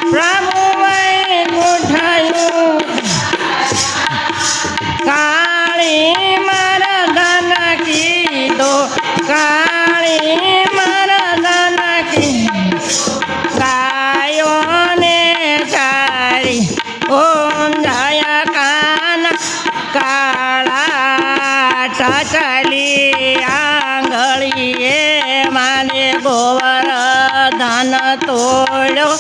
પ્રભુ વૈકુંઠયું કાળી મરદન કીધો કાળી મરદન ગાયોને ચારી ઓમ જય કાન કાળા ટચલી આંગળીએ માને ગોવર્ધન તોડ્યો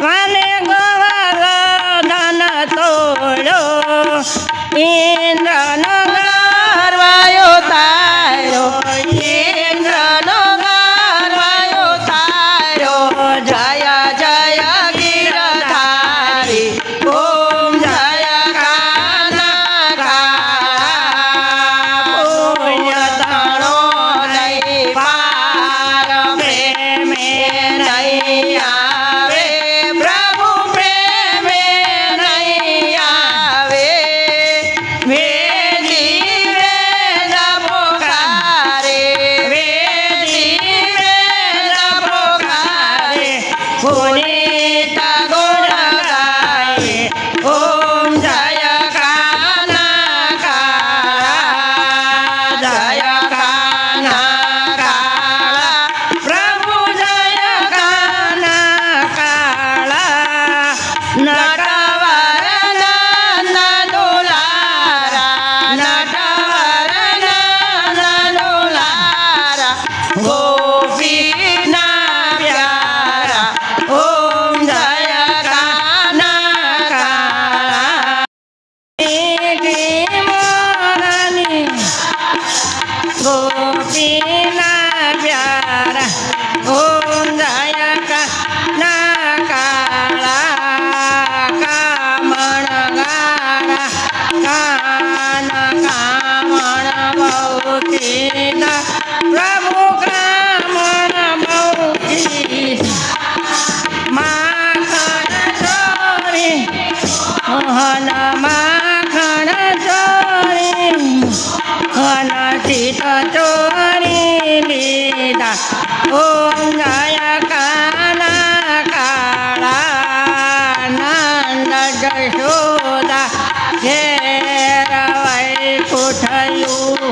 માને ગોવર્ધન તોડ્યો ઇન્દ્રનો ગર્વાયો તાર્યો ઇન્દ્રનો ગર્વાયો તાર્યો જય જય ગિરધારી ઓમ જય કાના કાળા પુણ્ય તણો નહીં પાર પ્રેમે નહીં આવે પ્રભુ પ્રેમે નહીં આવે વેદી વેદ પોકારે વેદી વેદ પોકારે પુનિત ગુણ ગાય ઓમ જય કાના કાળા જય કાના કાળા પ્રભુ જય કાના કાળા નટવર નંદ દુલારા નટવર નંદ દુલારા ગોપીના પ્યારા ઓમ જય કાના કાળા મોરની ગોપીના પ્યારા ઓમ જય કાના કાળા કામણ ગાળા કાન કામણ બહુકીના પ્રભુ કામણ બહુકી માખણ ચોરી મોહન માખણ ચોરી ઘન ચિત ચોરી લીધા ઓમ જય કાના કાળા નંદ જશોદા ઘેર વૈકુંઠયું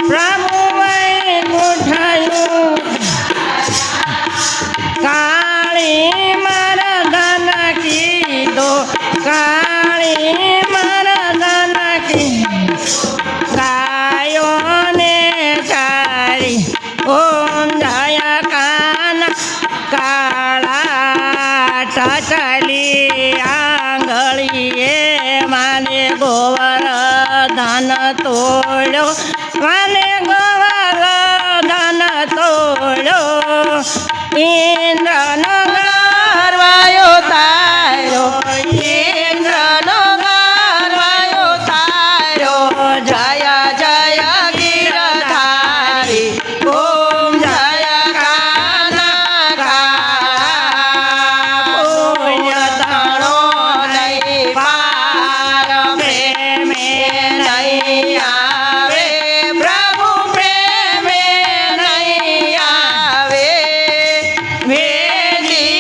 પ્રભુ વૈકુંઠયું કાળી મરદન કીધો કાળી મરદન ગાયોને ચારી ઓમ જય કાન કાળા ટચલી આંગળીએ માને ગોવર્ધન તોડ્યો માને ગોવર્ધન તોડ્યો ઇન્દ્રનો ગર્વાયો તાર્યો ઇન્દ્રનો ગર્વાયો તાર્યો જય જય ગિરધારી ઓમ જય કાના કાળા પુણ્ય તણો નહીં પાર પ્રેમે નહીં આવે પ્રભુ પ્રેમે નહીં આવે વેદી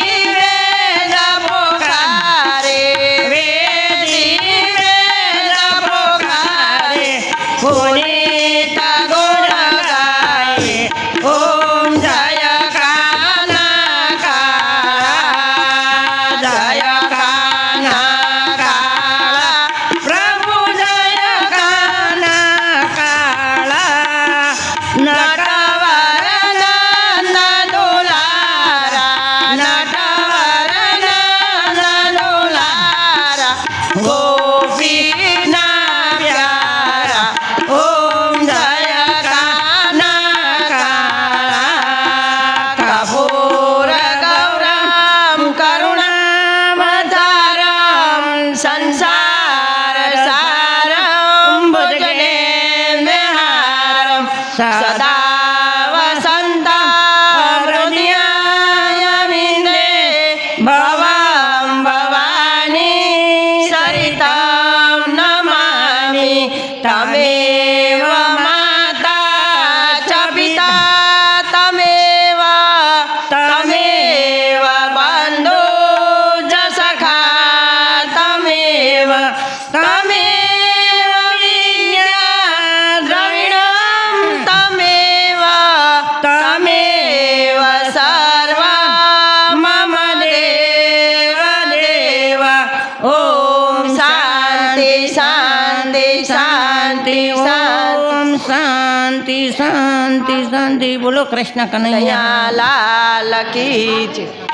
શાંતિ શાંતિ ઓમ શાંતિ શાંતિ શાંતિ. બોલો કૃષ્ણ કનૈયા લાલ કી જય.